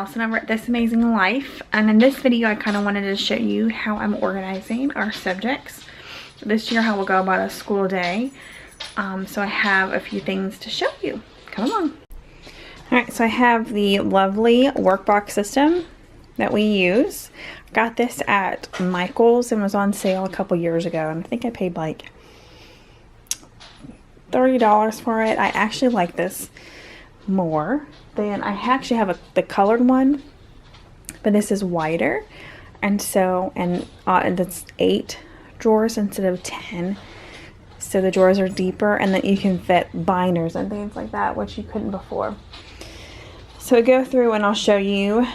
Allison over at This Amazing Life, and in this video I kind of wanted to show you how I'm organizing our subjects this year, how we'll go about a school day. So I have a few things to show you. Come along. Alright, so I have the lovely workbox system that we use. Got this at Michael's and was on sale a couple years ago, and I think I paid like $30 for it. I actually like this more than I actually have the colored one, but this is wider, and so and it's 8 drawers instead of 10, so the drawers are deeper, and then you can fit binders and things like that, which you couldn't before. So I go through and I'll show you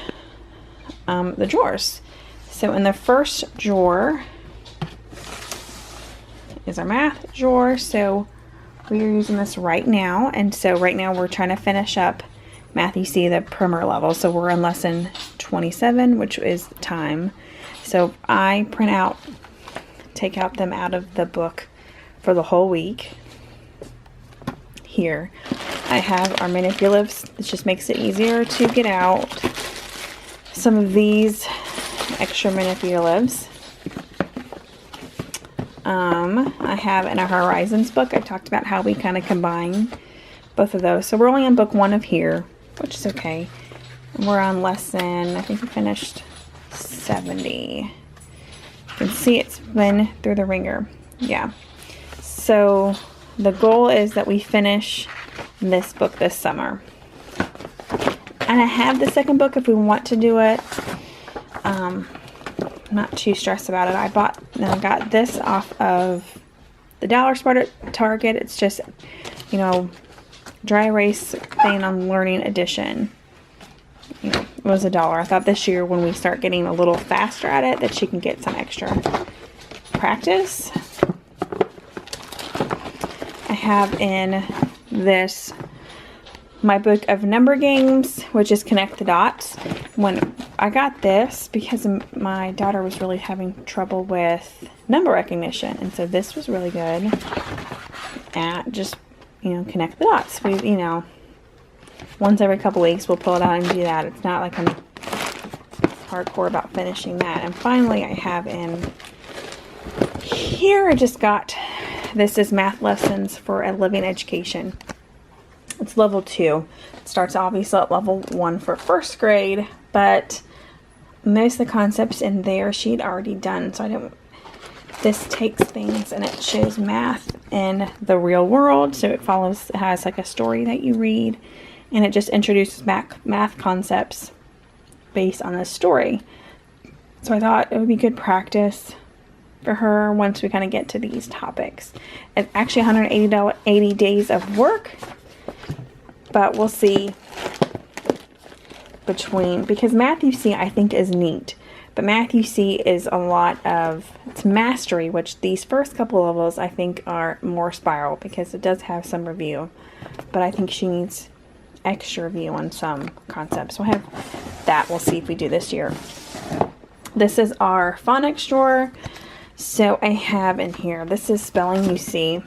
the drawers. So in the first drawer is our math drawer. So we are using this right now, and so right now we're trying to finish up math. You see the primer level, so we're in lesson 27, which is time. So I print out, take out them out of the book for the whole week. Here I have our manipulatives. This just makes it easier to get out some of these extra manipulatives. I have in our Horizons book, I talked about how we kind of combine both of those. So we're only on book 1 of here, which is okay. We're on lesson, I think we finished 70. You can see it's been through the ringer. Yeah. So the goal is that we finish this book this summer. And I have the second book if we want to do it. I'm not too stressed about it. I got this off of the dollar store at Target. It's just, you know, dry erase thing on Learning Edition. You know, it was $1. I thought this year when we start getting a little faster at it that she can get some extra practice. I have in this my book of number games, which is Connect the Dots. When I got this because my daughter was really having trouble with number recognition, and so this was really good at just, you know, connect the dots. We, you know, once every couple weeks we'll pull it out and do that. It's not like I'm hardcore about finishing that. And finally I have in here, I just got, this is math lessons for a living education. It's level 2. It starts obviously at level 1 for first grade, but most of the concepts in there she'd already done. So I didn't, this takes things and it shows math in the real world. So it follows, it has like a story that you read, and it just introduces math concepts based on this story. So I thought it would be good practice for her once we kind of get to these topics. It's actually 180 days of work, but we'll see between, because Math UC I think is neat, but Math UC is a lot of, it's mastery, which these first couple levels I think are more spiral because it does have some review, but I think she needs extra review on some concepts. So we'll have that. We'll see if we do this year. This is our phonics drawer. So I have in here, this is spelling UC.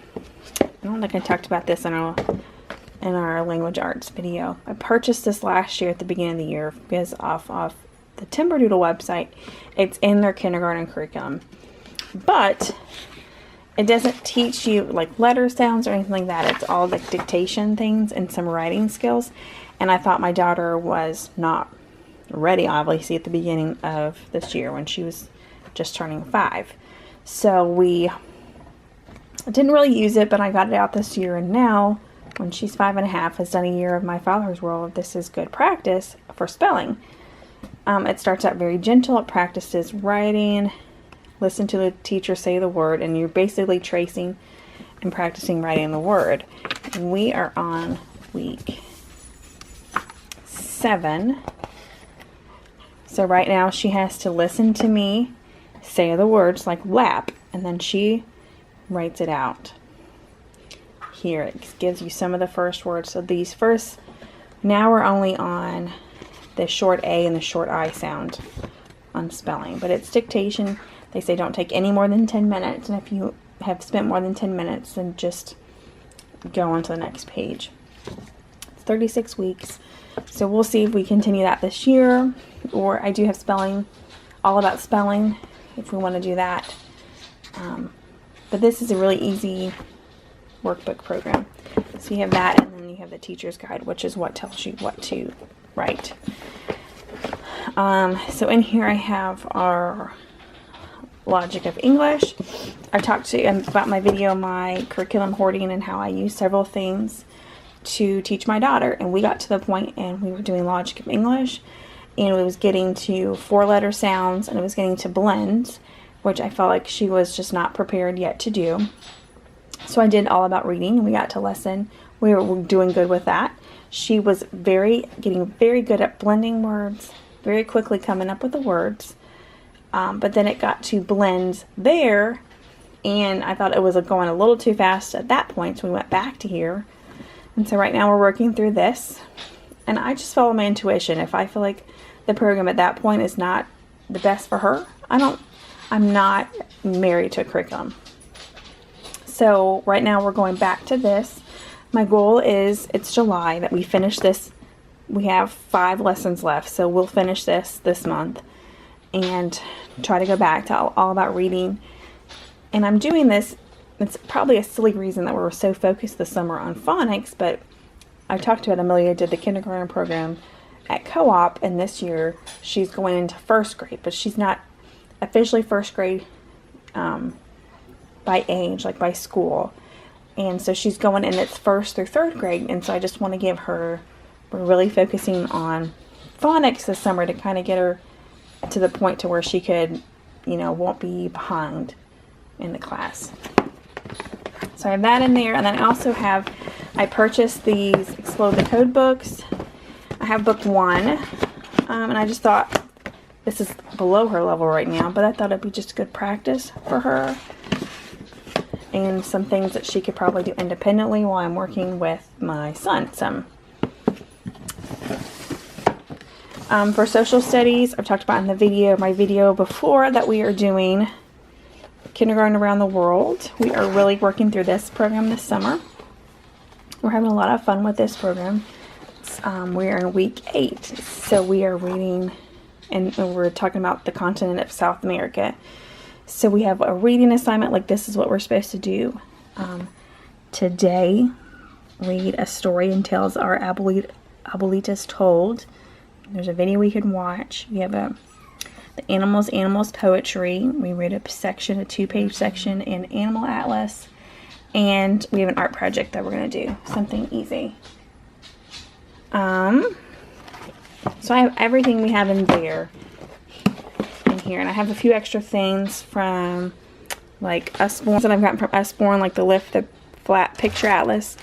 I don't think I talked about this in our language arts video. I purchased this last year at the beginning of the year because off the Timberdoodle website, it's in their kindergarten curriculum. But it doesn't teach you like letter sounds or anything like that. It's all like dictation things and some writing skills. And I thought my daughter was not ready, obviously, at the beginning of this year when she was just turning 5. So we didn't really use it, but I got it out this year, and now when she's 5.5, has done a year of My Father's World. This is good practice for spelling. It starts out very gentle. It practices writing. Listen to the teacher say the word, and you're basically tracing and practicing writing the word. And we are on week 7. So right now she has to listen to me say the words like lap, and then she writes it out. Here it gives you some of the first words. So these first, now we're only on the short A and the short I sound on spelling, but it's dictation. They say don't take any more than 10 minutes, and if you have spent more than 10 minutes, then just go on to the next page. 36 weeks. So we'll see if we continue that this year, or I do have spelling, all about spelling, if we want to do that. But this is a really easy workbook program. So you have that, and then you have the teacher's guide, which is what tells you what to write. So in here I have our logic of English. I've talked to you about my video, my curriculum hoarding, and how I use several things to teach my daughter. And we got to the point and we were doing logic of English, and it was getting to 4-letter sounds, and it was getting to blends, which I felt like she was just not prepared yet to do. So I did all about reading, and we got to lesson. We were doing good with that. She was getting very good at blending words, very quickly coming up with the words. But then it got to blends there, and I thought it was going a little too fast at that point, so we went back to here. And so right now we're working through this, and I just follow my intuition. If I feel like the program at that point is not the best for her, I'm not married to a curriculum. So right now we're going back to this. My goal is, it's July, that we finish this. We have 5 lessons left, so we'll finish this month and try to go back to all about reading. And I'm doing this, it's probably a silly reason that we were so focused this summer on phonics, but I talked about Amelia did the kindergarten program at co-op, and this year she's going into 1st grade, but she's not officially 1st grade by age, like by school. And so she's going in its 1st through 3rd grade, and so I just want to give her, we're really focusing on phonics this summer to kind of get her to the point to where she could, won't be behind in the class. So I have that in there, and then I purchased these Explode the Code books. I have book 1, and I just thought, this is below her level right now, but I thought it'd be just good practice for her, and some things that she could probably do independently while I'm working with my son. For social studies, I've talked about in my video before, that we are doing Kindergarten Around the World. We are really working through this program this summer. We're having a lot of fun with this program. We are in week 8, so we are reading, and we're talking about the continent of South America. So we have a reading assignment, like this is what we're supposed to do. Today, read a story and tales our abuelitas told. There's a video we can watch. We have the animals poetry. We read a 2-page section in Animal Atlas. And we have an art project that we're going to do. Something easy. So I have everything we have in there. In here. And I have a few extra things from like Usborne that I've gotten from Usborne, like the Flat Picture Atlas,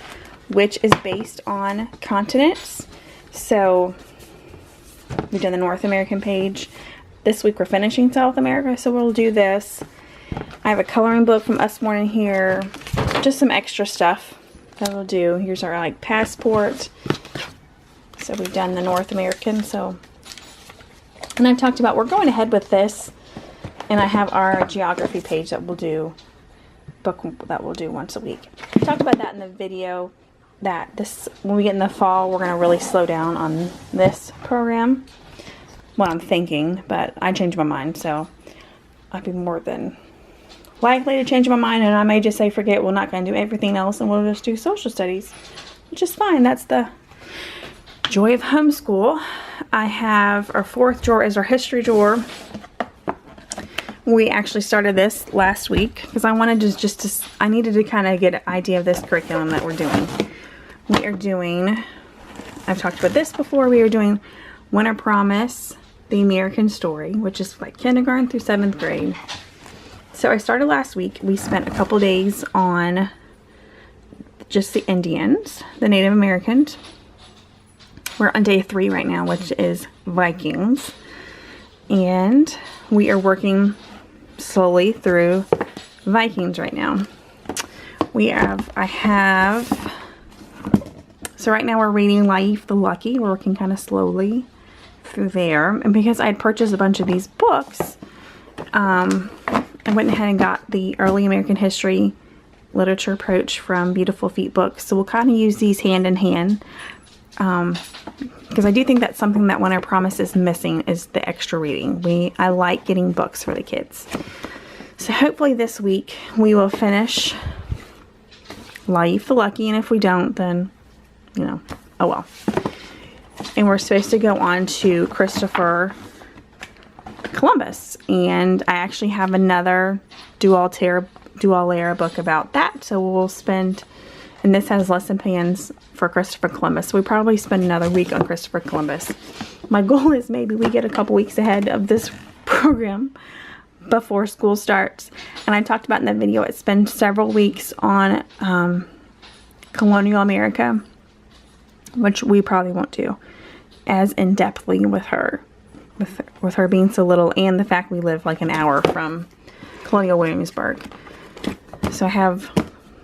which is based on continents. So we've done the North American page. This week we're finishing South America, so we'll do this. I have a coloring book from Usborne in here. Just some extra stuff that we'll do. Here's our passport. So we've done the North American. And I've talked about, we're going ahead with this, and I have our geography page that we'll do, once a week. I talked about that in the video, that when we get in the fall, we're going to really slow down on this program. What I'm thinking, but I changed my mind, so I'd be more than likely to change my mind, and I may just say, forget, we're not going to do everything else, and we'll just do social studies, which is fine. That's the joy of homeschool. I have our 4th drawer is our history drawer. We actually started this last week because I wanted to I needed to kind of get an idea of this curriculum that we're doing. We are doing, I've talked about this before, we are doing Winter Promise, the American Story, which is like kindergarten through 7th grade. So I started last week. We spent a couple days on just the Indians, the Native Americans. We're on day 3 right now, which is Vikings. And we are working slowly through Vikings right now. So right now we're reading Laif the Lucky. We're working kind of slowly through there. And because I had purchased a bunch of these books, I went ahead and got the Early American History Literature Approach from Beautiful Feet Books. So we'll kind of use these hand in hand. because I do think that's something that One I Promise is missing, is the extra reading. I like getting books for the kids. So hopefully this week we will finish Life the Lucky, and if we don't, then, you know, oh well. And we're supposed to go on to Christopher Columbus, and I actually have another dual layer book about that, so we'll spend, and this has lesson plans for Christopher Columbus, so we probably spend another week on Christopher Columbus. My goal is maybe we get a couple weeks ahead of this program before school starts. And I talked about in that video, it's been several weeks on colonial America, which we probably won't do as in-depthly with her, with her being so little, and the fact we live like an hour from Colonial Williamsburg. So I have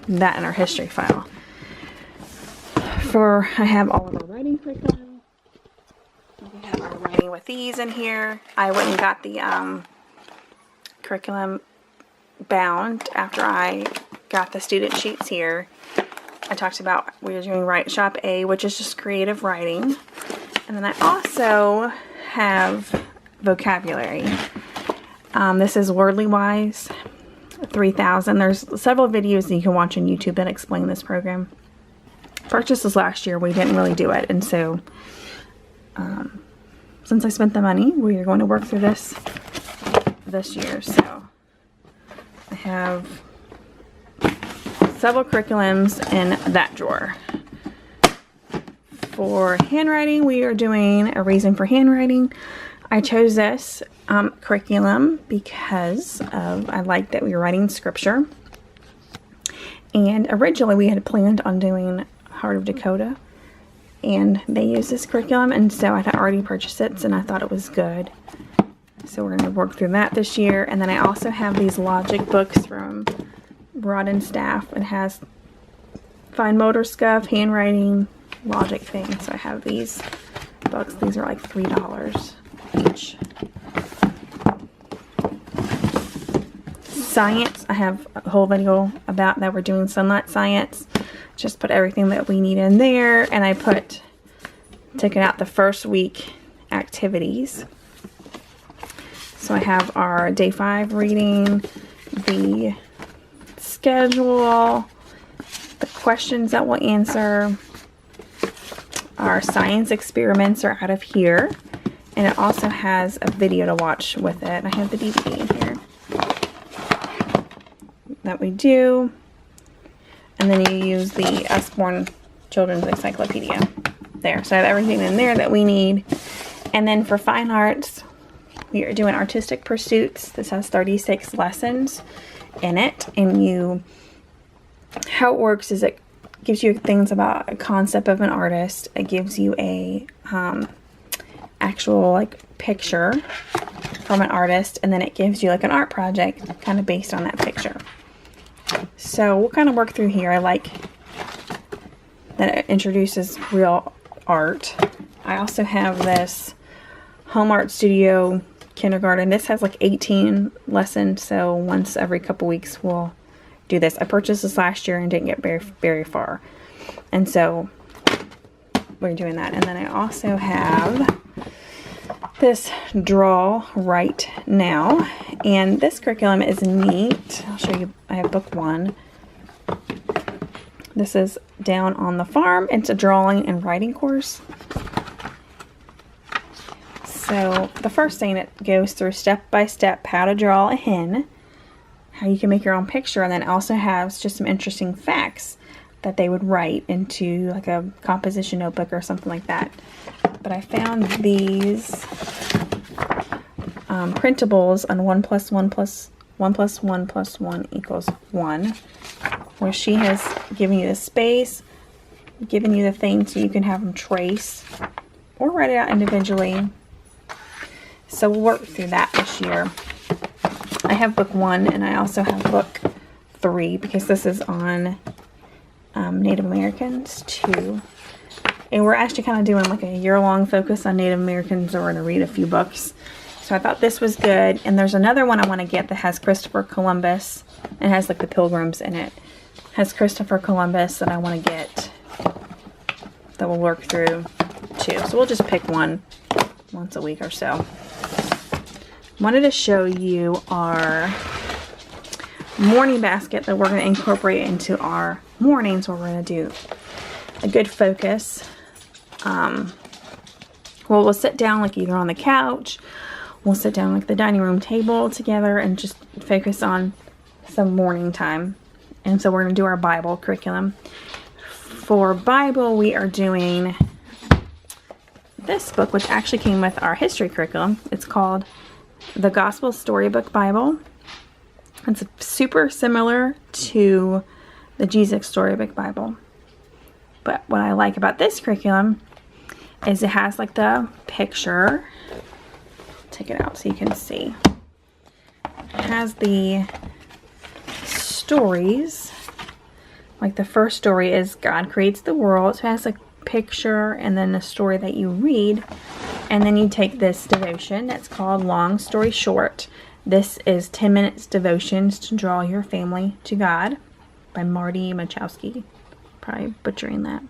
that in our history file. I have all of our writing curriculum. We have our writing with these in here. I went and got the curriculum bound after I got the student sheets here. I talked about we were doing Write Shop A, which is just creative writing. And then I also have vocabulary. This is Wordly Wise 3000. There's several videos that you can watch on YouTube that explain this program. Purchased this last year. We didn't really do it. And so, since I spent the money, we are going to work through this year. So, I have several curriculums in that drawer. For handwriting, we are doing A Reason for Handwriting. I chose this curriculum because I liked that we were writing scripture. And originally we had planned on doing Heart of Dakota. And they use this curriculum, and so I had already purchased it, and I thought it was good. So we're going to work through that this year. And then I also have these logic books from Rod and Staff. It has fine motor stuff, handwriting, logic things. So I have these books. These are like $3 each. Science, I have a whole video about that. We're doing sunlight science. Just put everything that we need in there, and I taken out the first week activities. So I have our day 5 reading, the schedule, the questions that we'll answer. Our science experiments are out of here, and it also has a video to watch with it. I have the DVD in here that we do, and then you use the Usborne Children's Encyclopedia there. So I have everything in there that we need. And then for fine arts, we are doing Artistic Pursuits. This has 36 lessons in it, and how it works is it gives you things about a concept of an artist. It gives you a actual like picture from an artist, and then it gives you like an art project kind of based on that picture. So we'll kind of work through here. I like that it introduces real art. I also have this Home Art Studio Kindergarten. This has like 18 lessons, so once every couple weeks we'll do this. I purchased this last year and didn't get very far, and so we're doing that. And then I also have this Draw Right Now, and this curriculum is neat. I'll show you. I have book 1. This is Down on the Farm. It's a drawing and writing course. So the first thing, it goes through step by step how to draw a hen, how you can make your own picture, and then it also has just some interesting facts that they would write into like a composition notebook or something like that. But I found these printables on 1 + 1 + 1 + 1 + 1 = 1, where she has given you the space, given you the thing so you can have them trace or write it out individually. So we'll work through that this year. I have book 1, and I also have book 3 because this is on Native Americans too. And we're actually kind of doing like a year-long focus on Native Americans, or we're going to read a few books. So I thought this was good. And there's another one I want to get that has Christopher Columbus and has like the Pilgrims in it. Has Christopher Columbus that I want to get. that we'll work through too. So we'll just pick one once a week or so. Wanted to show you our morning basket that we're going to incorporate into our mornings, where we're going to do a good focus. Well, we'll sit down like either on the couch, we'll sit down like the dining room table together and just focus on some morning time. And so we're going to do our Bible curriculum. For Bible, we are doing this book, which actually came with our history curriculum. It's called The Gospel Storybook Bible. It's super similar to the Jesus Storybook Bible. But what I like about this curriculum is it has like the picture. Take it out so you can see. It has the stories. Like the first story is God creates the world. So it has a picture and then the story that you read. And then you take this devotion that's called Long Story Short. This is 10 minutes devotions to draw your family to God by Marty Machowski. Probably butchering that.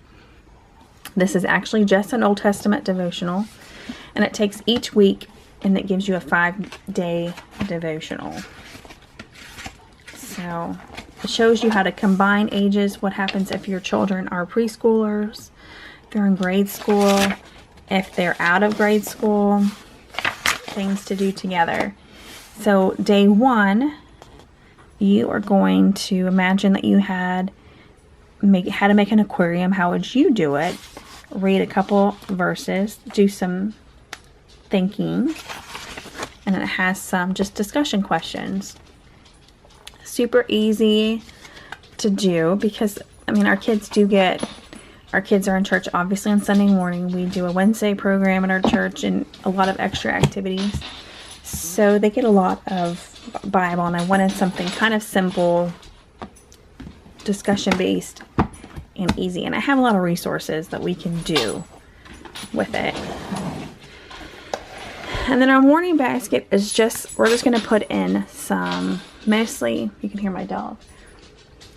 This is actually just an Old Testament devotional, and it takes each week and it gives you a 5-day devotional. So it shows you how to combine ages, what happens if your children are preschoolers, if they're in grade school, if they're out of grade school, things to do together. So day 1, you are going to imagine that you had to make an aquarium. How would you do it? Read a couple verses, do some thinking, and it has some just discussion questions. Super easy to do because, I mean, our kids are in church obviously on Sunday morning. We do a Wednesday program at our church and a lot of extra activities. So they get a lot of Bible, and I wanted something kind of simple, discussion-based, and easy. And I have a lot of resources that we can do with it. And then our morning basket is we're just going to put in some, mostly, you can hear my dog,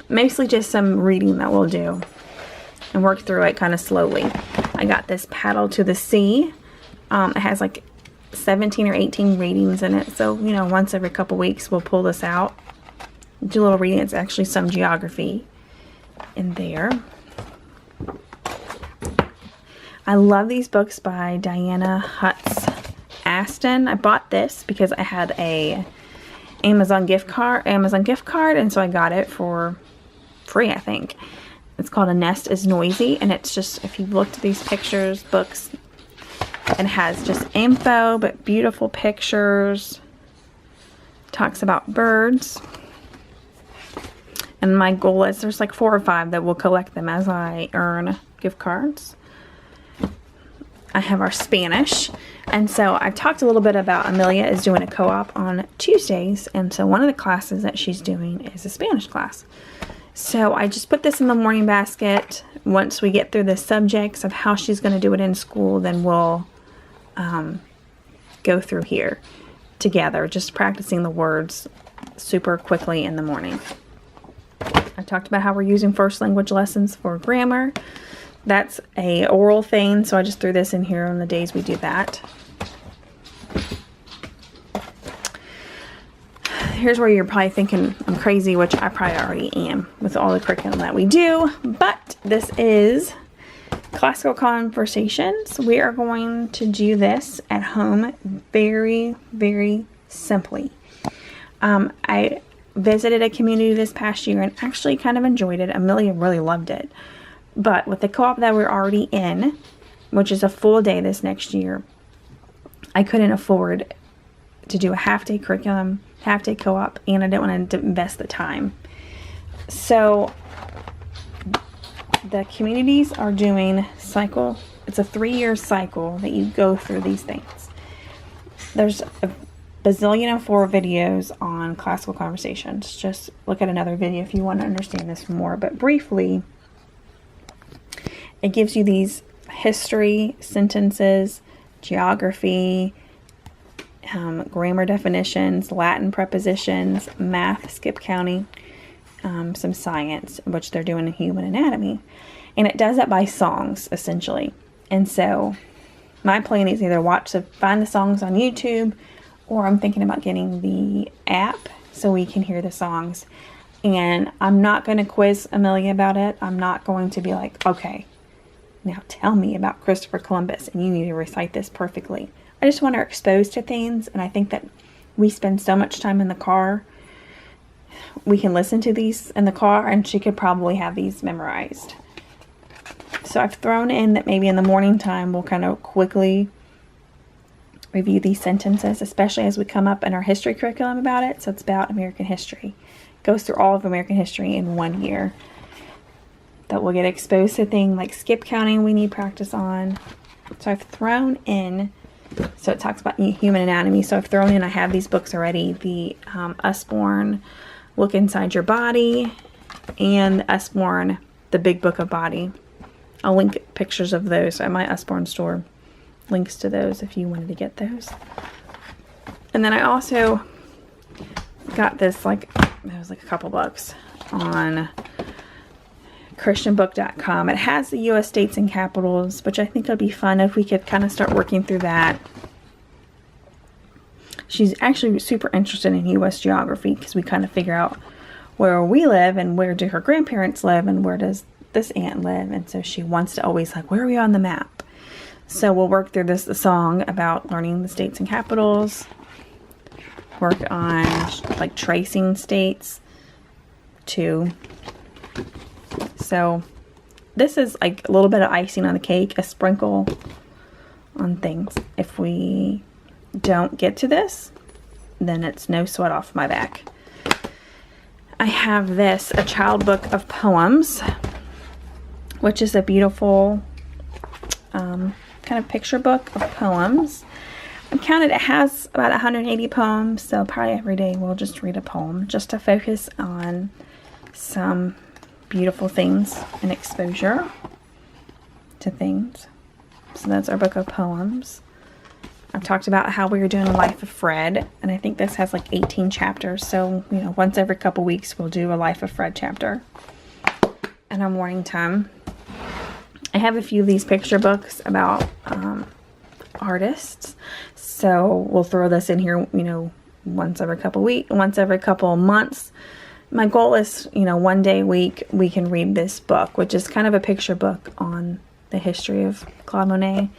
mostly just some reading that we'll do and work through it kind of slowly. I got this Paddle to the Sea. It has like 17 or 18 readings in it. So, you know, once every couple weeks we'll pull this out, do a little reading. It's actually some geography in there. I love these books by Diana Hutz Aston. I bought this because I had a Amazon gift card, and so I got it for free, I think. It's called A Nest is Noisy, and it's just, if you've looked at these pictures, books, it has just info, but beautiful pictures. Talks about birds. And my goal is there's like 4 or 5 that will collect them as I earn gift cards. I have our Spanish. And so I've talked a little bit about Amelia is doing a co-op on Tuesdays. And so one of the classes that she's doing is a Spanish class. So I just put this in the morning basket. Once we get through the subjects of how she's going to do it in school, then we'll go through here together, just practicing the words super quickly in the morning. I talked about how we're using first language lessons for grammar. That's a oral thing, so I just threw this in here on the days we do that. Here's where you're probably thinking I'm crazy, which I probably already am with all the curriculum that we do, but this is Classical Conversations. We are going to do this at home very, very simply. I visited a community this past year and actually kind of enjoyed it. Amelia really loved it. But with the co-op that we're already in, which is a full day this next year, I couldn't afford to do a half-day curriculum, half-day co-op, and I didn't want to invest the time. So the communities are doing cycle. It's a 3-year cycle that you go through these things. There's a bazillion and 4 videos on Classical Conversations. Just look at another video if you want to understand this more. But briefly, it gives you these history, sentences, geography, grammar definitions, Latin prepositions, math, skip counting, some science, which they're doing in human anatomy. And it does it by songs, essentially. And so my plan is either find the songs on YouTube, or I'm thinking about getting the app so we can hear the songs. And I'm not going to quiz Amelia about it. I'm not going to be like, okay, now tell me about Christopher Columbus and you need to recite this perfectly. I just want her exposed to things, and I think that we spend so much time in the car. We can listen to these in the car, and she could probably have these memorized. So I've thrown in that maybe in the morning time we'll kind of quickly review these sentences, especially as we come up in our history curriculum about it. So it's about American history. It goes through all of American history in 1 year. That we'll get exposed to things like skip counting we need practice on. So I've thrown in, so it talks about human anatomy. So I've thrown in, I have these books already, the Usborne, Look Inside Your Body, and Usborne, The Big Book of Body. I'll link pictures of those at my Usborne store. Links to those if you wanted to get those. And then I also got this, it was like a couple bucks on christianbook.com. It has the U.S. states and capitals, which I think would be fun if we could kind of start working through that. She's actually super interested in U.S. geography because we kind of figure out where we live and where do her grandparents live and where does this aunt live. And so she wants to always where are we on the map? So we'll work through the song about learning the states and capitals, work on tracing states too. So this is a little bit of icing on the cake, a sprinkle on things. If we don't get to this, then it's no sweat off my back. I have this, a child book of poems, which is a beautiful kind of picture book of poems. I counted, it has about 180 poems, so probably every day we'll just read a poem just to focus on some beautiful things and exposure to things. So that's our book of poems. I've talked about how we were doing a Life of Fred, and I think this has 18 chapters, so once every couple weeks we'll do a Life of Fred chapter in our morning time. I have a few of these picture books about artists, so we'll throw this in here, once every couple months. My goal is, one day a week we can read this book, which is kind of a picture book on the history of Claude Monet.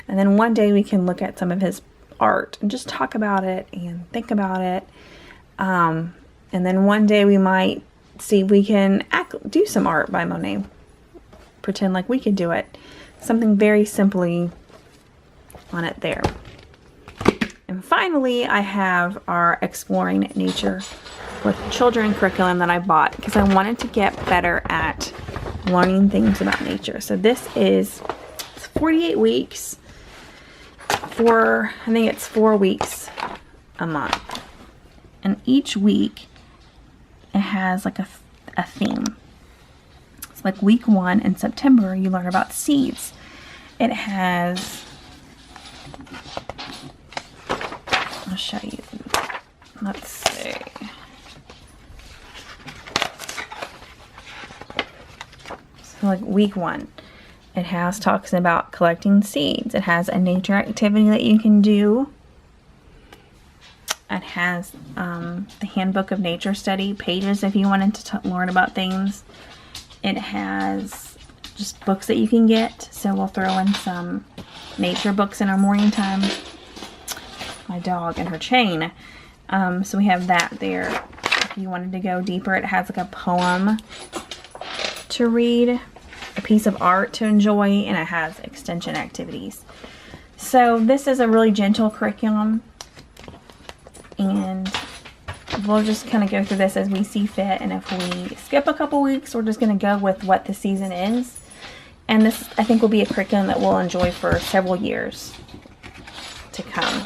And then one day we can look at some of his art and just talk about it and think about it. And then one day we might see if we can do some art by Monet. Pretend like we could do it. Something very simply on it there. And finally, I have our Exploring Nature with Children curriculum that I bought because I wanted to get better at learning things about nature. So this is 48 weeks for, I think it's 4 weeks a month. And each week it has a theme. It's week 1 in September, you learn about seeds. It has, I'll show you. Let's see. So week 1, it has talks about collecting seeds. It has a nature activity that you can do. It has the Handbook of Nature Study pages if you wanted to learn about things. It has just books that you can get. So we'll throw in some nature books in our morning time. My dog and her chain. So we have that there. If you wanted to go deeper, it has a poem to read, a piece of art to enjoy, and it has extension activities. So this is a really gentle curriculum, and we'll just kind of go through this as we see fit, and if we skip a couple weeks, we're just going to go with what the season is. And this, I think, will be a curriculum that we'll enjoy for several years to come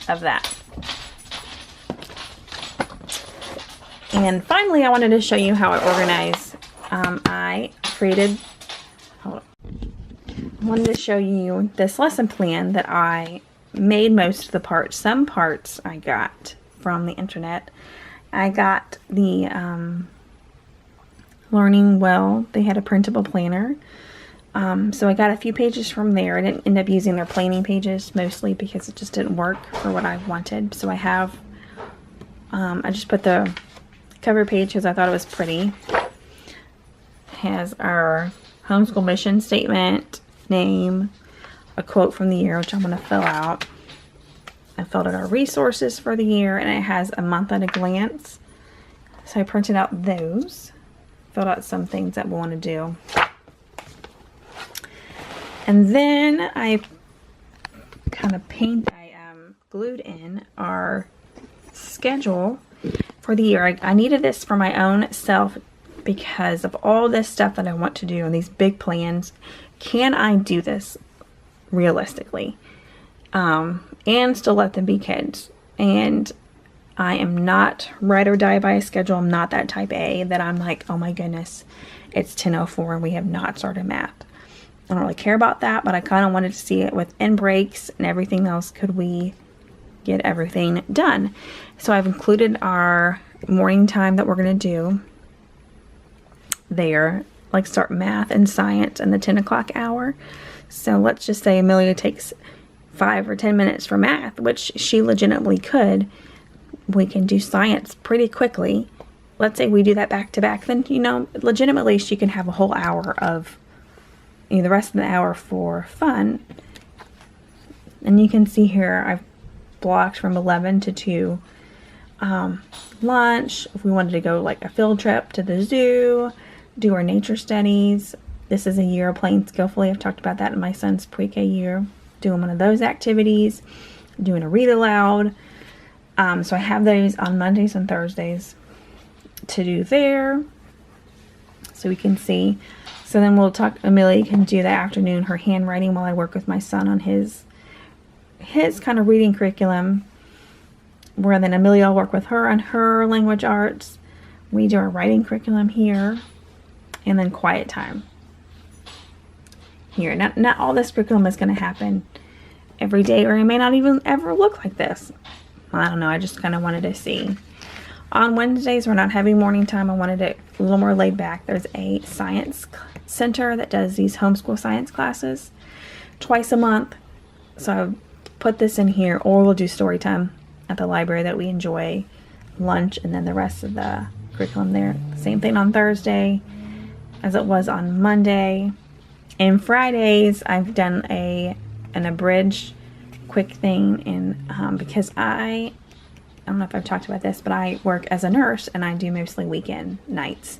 of that. And finally, I wanted to show you how I organize. I wanted to show you this lesson plan that I made most of the parts. Some parts I got from the internet. I got the Learning Well. They had a printable planner. So I got a few pages from there. I didn't end up using their planning pages mostly because it just didn't work for what I wanted. So I have, I just put the cover page because I thought it was pretty. It has our homeschool mission statement, name, a quote from the year, which I'm going to fill out. I filled out our resources for the year, and it has a month at a glance. So I printed out those, filled out some things that we want to do. And then I kind of glued in our schedule for the year. I needed this for my own self because of all this stuff that I want to do and these big plans. Can I do this realistically? And still let them be kids. And I am not ride or die by a schedule. I'm not that type A that I'm like, oh my goodness, it's 10:04 and we have not started math. I don't really care about that, but I kind of wanted to see it with end breaks and everything else. Could we get everything done? So I've included our morning time that we're going to do there, like start math and science in the 10 o'clock hour. So let's just say Amelia takes 5 or 10 minutes for math, which she legitimately could. We can do science pretty quickly. Let's say we do that back to back, then, legitimately she can have a whole hour of, the rest of the hour for fun. And you can see here, I've blocked from 11 to 2. Lunch, if we wanted to go like a field trip to the zoo, do our nature studies. This is a year of playing skillfully. I've talked about that in my son's pre-K year. Doing one of those activities, doing a read aloud. So I have those on Mondays and Thursdays to do there. So we can see. So then we'll talk, Amelia can do the afternoon, her handwriting, while I work with my son on his kind of reading curriculum. Where then Amelia will work with her on her language arts. We do our writing curriculum here. And then quiet time here. Not all this curriculum is going to happen every day, or it may not even ever look like this. I don't know. I just kind of wanted to see. On Wednesdays, we're not having morning time. I wanted it a little more laid back. There's a science center that does these homeschool science classes twice a month. So I put this in here, or we'll do story time at the library that we enjoy, lunch, and then the rest of the curriculum there. Same thing on Thursday as it was on Monday. And Fridays, I've done an abridged quick thing, and because I don't know if I've talked about this, but I work as a nurse and I do mostly weekend nights.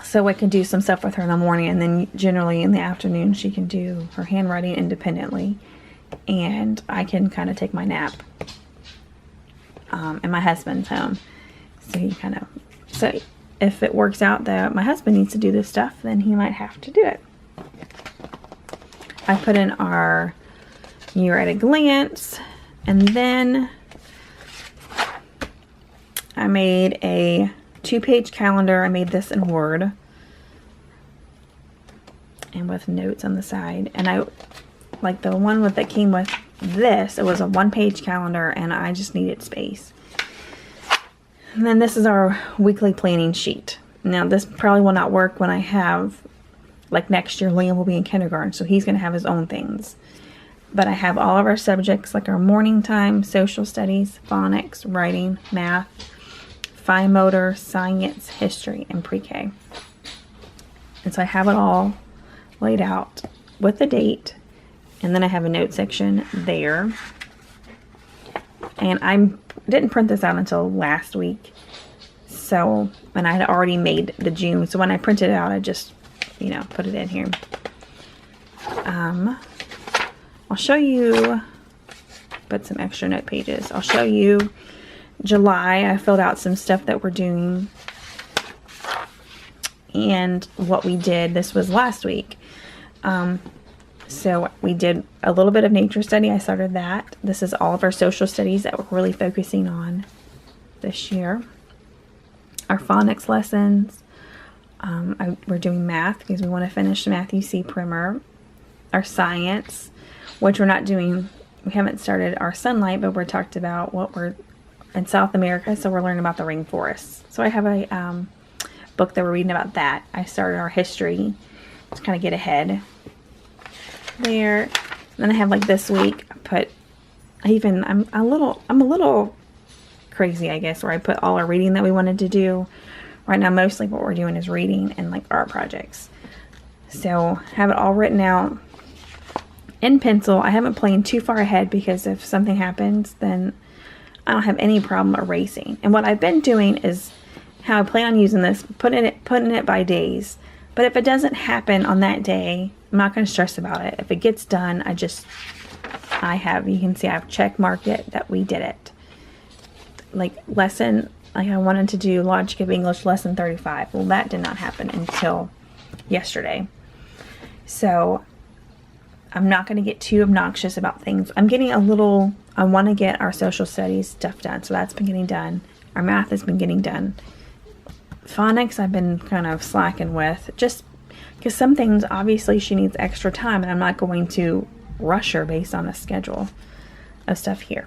So I can do some stuff with her in the morning, and then generally in the afternoon she can do her handwriting independently, and I can kind of take my nap. And my husband's home, so if it works out that my husband needs to do this stuff, then he might have to do it. I put in our year at a glance, and then I made a 2-page calendar. I made this in Word and with notes on the side. And I like the one that came with this. It was a 1-page calendar, and I just needed space. And then this is our weekly planning sheet. Now this probably will not work when I have, like next year, Liam will be in kindergarten, so he's going to have his own things. But I have all of our subjects, like our morning time, social studies, phonics, writing, math, fine motor, science, history, and pre-K. And so I have it all laid out with the date. And then I have a note section there. And I didn't print this out until last week. So, and I had already made the June. So when I printed it out, I just, put it in here. I'll show you, put some extra note pages. I'll show you July. I filled out some stuff that we're doing and what we did. This was last week. So we did a little bit of nature study. I started that. This is all of our social studies that we're really focusing on this year. Our phonics lessons. We're doing math because we want to finish the Math UC primer. Our science, which we're not doing. We haven't started our sunlight, but we're talked about what we're in South America, so we're learning about the rainforests. So I have a book that we're reading about that. I started our history to kind of get ahead there. Then I have like this week, I put, I'm a little crazy, I guess, where I put all our reading that we wanted to do. Right now, mostly what we're doing is reading and like art projects. So have it all written out in pencil. I haven't planned too far ahead because if something happens, then I don't have any problem erasing. And what I've been doing is how I plan on using this, putting it by days. But if it doesn't happen on that day, I'm not going to stress about it. If it gets done, you can see I've check marked it that we did it. Like I wanted to do Logic of English lesson 35. Well, that did not happen until yesterday. So I'm not going to get too obnoxious about things. I want to get our social studies stuff done. So that's been getting done. Our math has been getting done. Phonics I've been kind of slacking with, just because some things obviously she needs extra time and I'm not going to rush her based on a schedule of stuff here.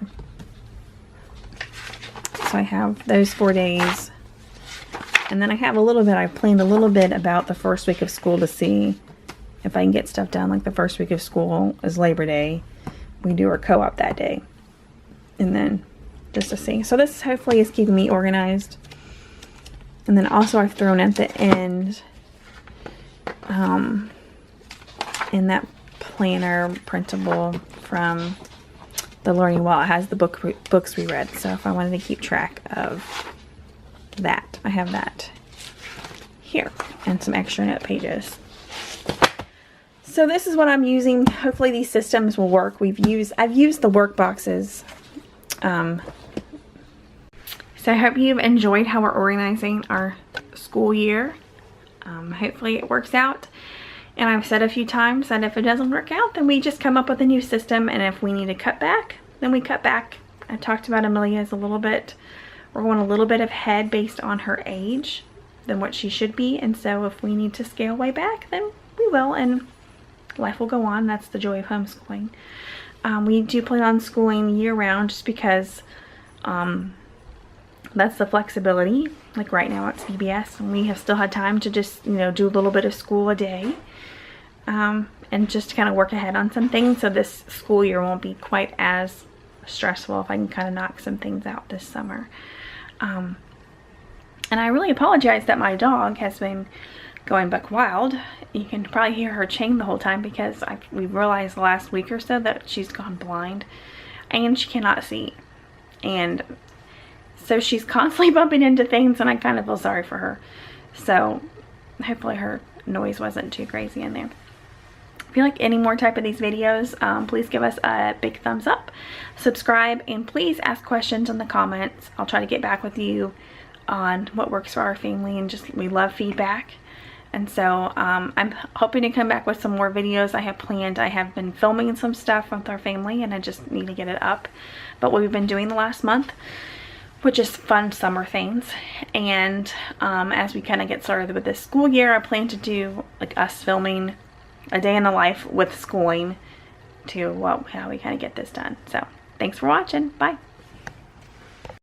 So I have those 4 days, and then I have I've planned a little bit about the first week of school to see if I can get stuff done. Like the first week of school is Labor Day. We do our co-op that day, and then just to see. So this hopefully is keeping me organized. And then also I've thrown at the end, in that planner printable from the Learning Wall, it has the books we read. So if I wanted to keep track of that, I have that here and some extra note pages. So this is what I'm using. Hopefully these systems will work. I've used the workboxes. So I hope you've enjoyed how we're organizing our school year. Hopefully it works out. And I've said a few times that if it doesn't work out, then we just come up with a new system. And if we need to cut back, then we cut back. I talked about Amelia's a little bit. We're going a little bit ahead based on her age than what she should be. And so if we need to scale way back, then we will. And life will go on. That's the joy of homeschooling. We do plan on schooling year round just because that's the flexibility. Like right now at CBS, and we have still had time to just, do a little bit of school a day, and just kind of work ahead on some things. So this school year won't be quite as stressful if I can kind of knock some things out this summer. And I really apologize that my dog has been going buck wild. You can probably hear her chain the whole time because we realized the last week or so that she's gone blind and she cannot see. And so she's constantly bumping into things, and I kind of feel sorry for her. So hopefully her noise wasn't too crazy in there. If you like any more type of these videos, please give us a big thumbs up, subscribe, and please ask questions in the comments. I'll try to get back with you on what works for our family, and we love feedback. And so I'm hoping to come back with some more videos I have planned. I have been filming some stuff with our family, and I just need to get it up. But what we've been doing the last month, which is fun summer things. And as we kind of get started with this school year, I plan to do like us filming a day in the life with schooling to how we kind of get this done. So thanks for watching. Bye.